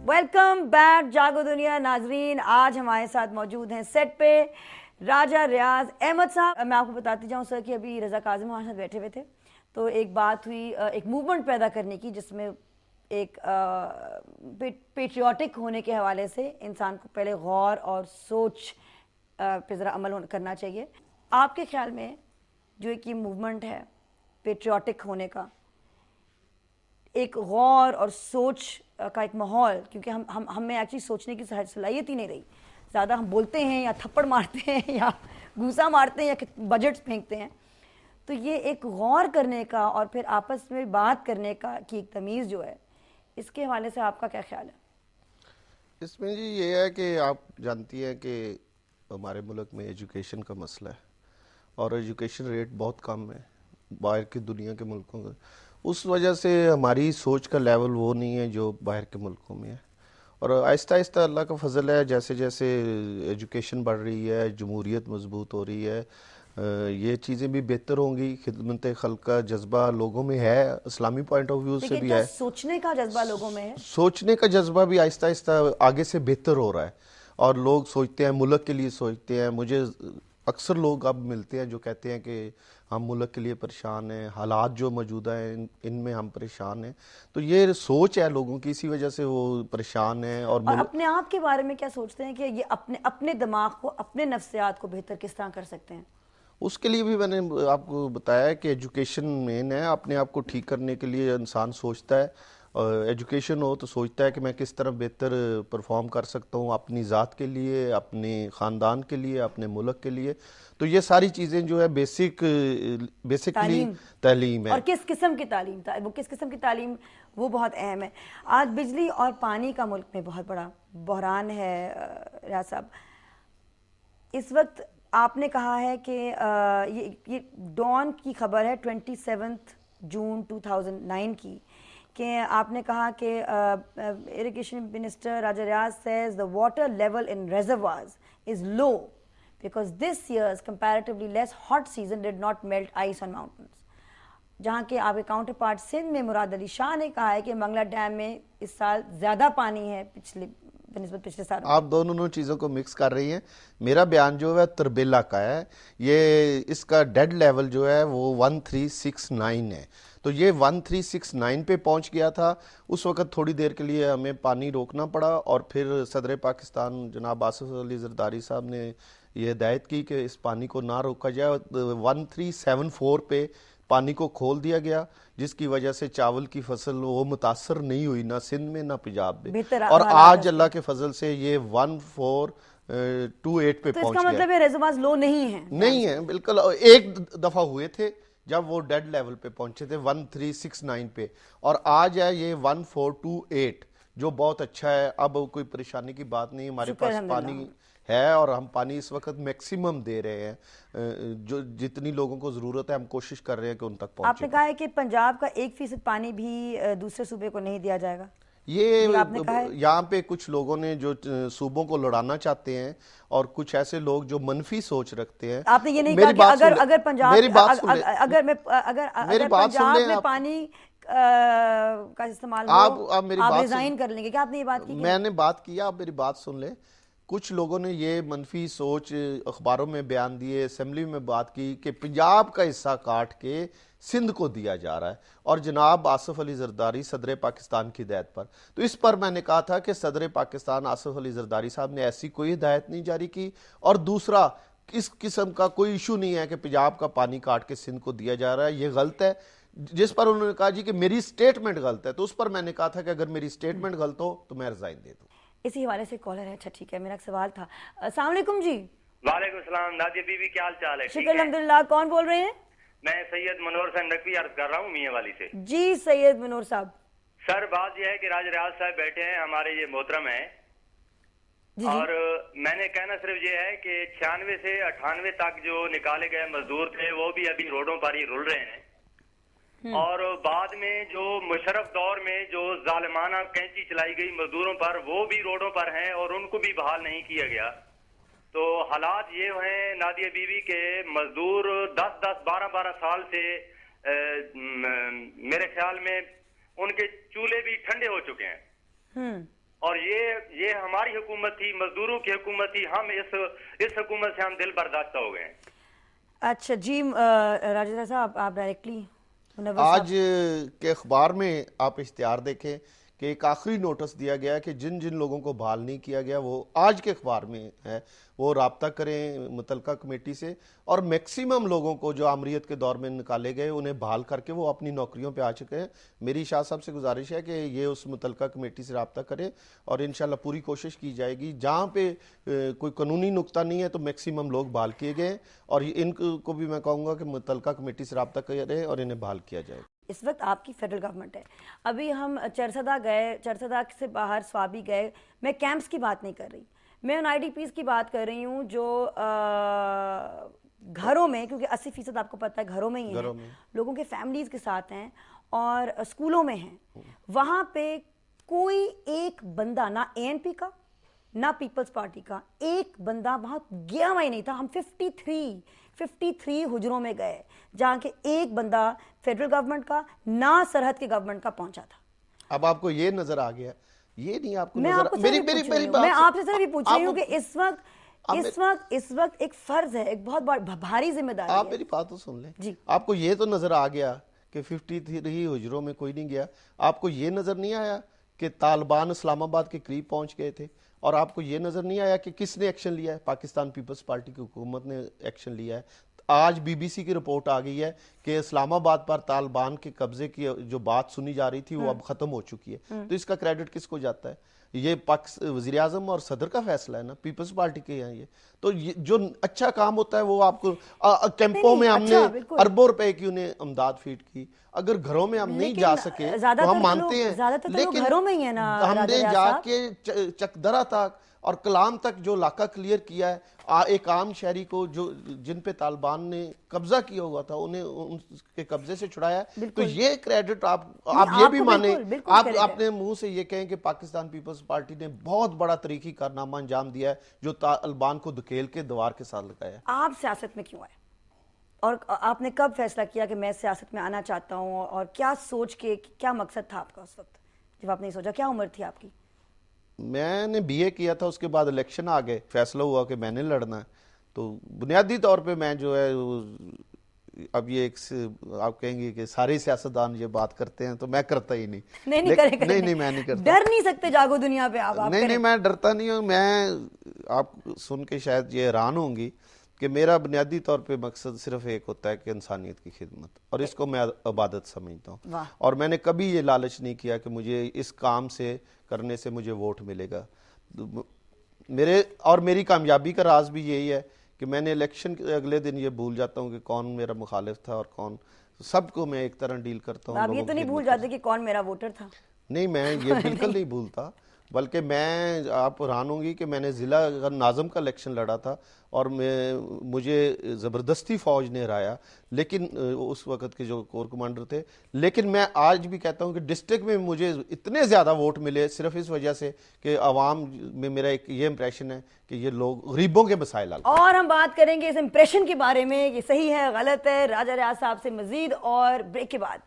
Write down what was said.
Welcome back जागो दुनिया नाजरीन। आज हमारे साथ मौजूद हैं सेट पे राजा रियाज अहमद साहब। मैं आपको बताती जाऊँ सर कि अभी रज़ा काज़िम हमारे साथ बैठे हुए थे, तो एक बात हुई एक मूवमेंट पैदा करने की, जिसमें एक पेट्रियाटिक होने के हवाले से इंसान को पहले गौर और सोच पे ज़रा अमल करना चाहिए। आपके ख्याल में जो एक ये मूवमेंट है पेट्रियाटिक होने का, एक गौर और सोच का एक माहौल, क्योंकि हम हमें एक्चुअली सोचने की सलाहियत ही नहीं रही, ज़्यादा हम बोलते हैं या थप्पड़ मारते हैं या घूसा मारते हैं या बजट्स फेंकते हैं, तो ये एक गौर करने का और फिर आपस में बात करने का की एक तमीज़ जो है, इसके हवाले से आपका क्या ख्याल है? इसमें जी ये है कि आप जानती हैं कि हमारे मुल्क में एजुकेशन का मसला है और एजुकेशन रेट बहुत कम है बाहर की दुनिया के मुल्कों का। उस वजह से हमारी सोच का लेवल वो नहीं है जो बाहर के मुल्कों में है। और आहिस्ता आहिस्ता अल्लाह का फजल है, जैसे जैसे एजुकेशन बढ़ रही है, जमहूरियत मजबूत हो रही है, ये चीज़ें भी बेहतर होंगी। खिदमत खल्क का जज्बा लोगों में है, इस्लामी पॉइंट ऑफ व्यू से भी है, सोचने का जज्बा लोगों में है, सोचने का जज्बा भी आहिस्ता आहिस्ता आगे से बेहतर हो रहा है और लोग सोचते हैं, मुल्क के लिए सोचते हैं। मुझे अक्सर लोग अब मिलते हैं जो कहते हैं कि हम मुल्क के लिए परेशान हैं, हालात जो मौजूदा हैं इनमें हम परेशान हैं। तो ये सोच है लोगों की, इसी वजह से वो परेशान हैं। और अपने आप के बारे में क्या सोचते हैं कि ये अपने अपने दिमाग को, अपने नफ्सियात को बेहतर किस तरह कर सकते हैं? उसके लिए भी मैंने आपको बताया कि एजुकेशन मेन है। अपने आप को ठीक करने के लिए इंसान सोचता है, एजुकेशन हो तो सोचता है कि मैं किस तरह बेहतर परफॉर्म कर सकता हूँ अपनी ज़ात के लिए, अपने ख़ानदान के लिए, अपने मुल्क के लिए। तो ये सारी चीज़ें जो है बेसिकली तालीम है। और किस किस्म की तालीम, वो किस किस्म की तालीम, वो बहुत अहम है। आज बिजली और पानी का मुल्क में बहुत बड़ा बहरान है रियाज साहब। इस वक्त आपने कहा है कि ये डॉन की खबर है 27 जून 2009 की, कि आपने कहा कि irrigation minister Raja Riyaz says the water level in reservoirs is low because this year's comparatively less hot season did not melt ice on mountains। जहाँ के आपके काउंटर पार्ट सिंध में मुराद अली शाह ने कहा है कि मंगला डैम में इस साल ज़्यादा पानी है पिछले साल। आप दोनों चीज़ों को मिक्स कर रही हैं। मेरा बयान जो है तरबेला का है, ये इसका डेड लेवल जो है वो 1369 है। तो ये 1369 पे पहुंच गया था। उस वक्त थोड़ी देर के लिए हमें पानी रोकना पड़ा और फिर सदर पाकिस्तान जनाब आसिफ अली जरदारी साहब ने ये हिदायत की कि इस पानी को ना रोका जाए। 1374 पे पानी को खोल दिया गया, जिसकी वजह से चावल की फसल वो मुतासर नहीं हुई, ना सिंध में ना पंजाब में। और आज अल्लाह के फजल से ये 1428 पे पहुंच गया। मतलब रेजर्वायर्स लो नहीं है? नहीं है, बिल्कुल। एक दफा हुए थे जब वो डेड लेवल पे पहुंचे थे 1369 पे, और आज है ये 1428, जो बहुत अच्छा है। अब कोई परेशानी की बात नहीं, हमारे पास पानी है और हम पानी इस वक्त मैक्सिमम दे रहे हैं। जो जितनी लोगों को जरूरत है हम कोशिश कर रहे हैं कि उन तक पहुंचे। आपने कहा है कि पंजाब का 1% पानी भी दूसरे सूबे को नहीं दिया जाएगा, ये यहाँ पे कुछ लोगों ने जो सूबों को लड़ाना चाहते हैं और कुछ ऐसे लोग जो मनफी सोच रखते हैं। आपने ये नहीं कहा कि अगर पंजाब अगर पंजाब में पानी का इस्तेमाल आप रिजाइन कर लेंगे क्या? आपने ये बात की? मैंने बात किया, आप मेरी बात सुन ले। कुछ लोगों ने ये मनफी सोच अखबारों में बयान दिए, असेंबली में बात की कि पंजाब का हिस्सा काट के सिंध को दिया जा रहा है, और जनाब आसिफ अली जरदारी सदर पाकिस्तान की हिदायत पर। तो इस पर मैंने कहा था कि सदर पाकिस्तान आसिफ अली जरदारी साहब ने ऐसी कोई हिदायत नहीं जारी की। और दूसरा, इस किस्म का कोई इशू नहीं है कि पंजाब का पानी काट के सिंध को दिया जा रहा है, ये गलत है। जिस पर उन्होंने कहा जी कि मेरी स्टेटमेंट गलत है, तो उस पर मैंने कहा था कि अगर मेरी स्टेटमेंट गलत हो तो मैं रिजाइन दे दूं। इसी हवाले से कॉलर है। अच्छा ठीक है, मेरा सवाल था। अस्सलाम वालेकुम जी। वालेकुम सलाम नादिया बीबी, क्या हाल चाल है? शुक्र अल्हम्दुलिल्लाह। कौन बोल रहे हैं? मैं सैयद मनोर से नकवी अर्ज कर रहा हूँ मियाँ वाली से। जी सैयद मनोर साहब। सर बात यह है कि राज रियाज साहब बैठे हैं, हमारे ये मोहतरम है, और मैंने कहना सिर्फ ये है कि 96 से 98 तक जो निकाले गए मजदूर थे वो भी अभी रोडों पर ही रुल रहे हैं। और बाद में जो मुशर्रफ दौर में जो जालिमाना कैंची चलाई गई मजदूरों पर, वो भी रोडों पर हैं और उनको भी बहाल नहीं किया गया। तो हालात ये हैं नादिया बीवी के मजदूर 10-10, 12-12 साल से मेरे ख्याल में उनके चूल्हे भी ठंडे हो चुके हैं। और ये हमारी हुकूमत थी, मजदूरों की हुकूमत थी, हम इस हुकूमत से हम दिल बर्दाश्त हो गए। अच्छा जी, राजेंद्र साहब आप डायरेक्टली आज के अखबार में आप इश्तिहार देखें कि एक आखिरी नोटिस दिया गया कि जिन जिन लोगों को बहाल नहीं किया गया वो आज के अखबार में है, वो राब्ता करें मुतलका कमेटी से, और मैक्सिमम लोगों को जो आमरीत के दौर में निकाले गए उन्हें बहाल करके वो अपनी नौकरियों पे आ चुके हैं। मेरी शाह साहब से गुजारिश है कि ये उस मुतलका कमेटी से राब्ता करें और इंशाल्लाह पूरी कोशिश की जाएगी। जहाँ पे कोई कानूनी नुक्ता नहीं है तो मैक्सिमम लोग बहाल किए गए, और इनको भी मैं कहूँगा कि मुतलका कमेटी से राब्ता करें और इन्हें बहाल किया जाए। इस वक्त आपकी फेडरल गवर्नमेंट है, अभी हम चरसदा गए, चरसदा से बाहर स्वाबी गए, मैं कैंप्स की बात नहीं कर रही, मैं उन IDPs की बात कर रही हूँ जो घरों में, क्योंकि 80% आपको पता है घरों में ही हैं, लोगों के फैमिलीज के साथ हैं और स्कूलों में हैं। वहाँ पे कोई एक बंदा, ना ANP का ना पीपल्स पार्टी का, एक बंदा वहाँ गया हुआ ही नहीं था। हम 53 हुजरों में गए जहाँ के एक बंदा फेडरल गवर्नमेंट का ना सरहद के गवर्नमेंट का पहुंचा था। अब आपको ये नजर आ गया, ये नहीं आपको मैं नजर, आपको मेरी मैं आपसे सिर्फ ये पूछ रही हूँ कि इस वक्त एक फर्ज है, एक बहुत भारी जिम्मेदारी है। आप मेरी बात तो सुन लें जी। आपको ये तो नजर आ गया कि 53 हुजरों में कोई नहीं गया, आपको ये नजर नहीं आया कि तालिबान इस्लामाबाद के करीब पहुंच गए थे, और आपको ये नजर नहीं आया कि किसने एक्शन लिया है? पाकिस्तान पीपल्स पार्टी की हुकूमत ने एक्शन लिया है। आज BBC की रिपोर्ट आ गई है कि इस्लामाबाद पर तालिबान के कब्जे की जो बात सुनी जा रही थी वो अब खत्म हो चुकी है। तो इसका क्रेडिट किसको जाता है? ये वज़ीर आज़म और सदर का फैसला है ना, पीपल्स पार्टी के यहाँ। ये तो ये जो अच्छा काम होता है वो आपको कैंपों में हमने अरबों रुपए की उन्हें अमदाद फीड की, अगर घरों में हम नहीं जा सके तो हम मानते हैं, लेकिन घरों में ही है ना, हमने जाके चकदरा तक और कलाम तक जो इलाका क्लियर किया है, एक आम शहरी को जो जिन पे तालिबान ने कब्जा किया हुआ था उन्हें उनके कब्जे से छुड़ाया है। तो ये क्रेडिट आप ये भी माने, आप अपने मुंह से ये कहें कि पाकिस्तान पीपल्स पार्टी ने बहुत बड़ा तरीकी कारनामा अंजाम दिया है जो तालिबान को धकेल के दीवार के साथ लगाया। आप सियासत में क्यों आए और आपने कब फैसला किया कि मैं सियासत में आना चाहता हूँ, और क्या सोच के, क्या मकसद था आपका उस वक्त जब आपने सोचा? क्या उम्र थी आपकी? मैंने BA किया था, उसके बाद इलेक्शन आ गए, फैसला हुआ कि मैंने लड़ना है। तो बुनियादी तौर पे मैं जो है, अब ये एक आप कहेंगे कि सारे सियासतदान ये बात करते हैं, तो मैं करता ही नहीं। नहीं मैं नहीं करता। डर नहीं सकते जागो दुनिया पे आप? नहीं, मैं डरता नहीं हूँ। मैं, आप सुन के शायद ये हैरान होंगी कि मेरा बुनियादी तौर पे मकसद सिर्फ एक होता है कि इंसानियत की खिदमत, और इसको मैं इबादत समझता हूँ। और मैंने कभी ये लालच नहीं किया कि मुझे इस काम से करने से मुझे वोट मिलेगा। मेरी कामयाबी का राज भी यही है कि मैंने इलेक्शन के अगले दिन ये भूल जाता हूँ कि कौन मेरा मुखालिफ था और कौन, सबको मैं एक तरह डील करता हूँ। आप ये तो नहीं भूल जाते कि कौन मेरा वोटर था? नहीं, मैं ये बिल्कुल नहीं भूलता, बल्कि मैं, आप हैरान होंगी कि मैंने ज़िला नाज़म का इलेक्शन लड़ा था और मुझे ज़बरदस्ती फ़ौज ने हराया, लेकिन उस वक़्त के जो कोर कमांडर थे। लेकिन मैं आज भी कहता हूं कि डिस्ट्रिक्ट में मुझे इतने ज़्यादा वोट मिले सिर्फ इस वजह से कि आवाम में मेरा एक ये इंप्रेशन है कि ये लोग गरीबों के मसाइल हल। और हम बात करेंगे इस इंप्रेशन के बारे में, ये सही है गलत है, राजा रियाज साहब से मजीद और ब्रेक के बाद।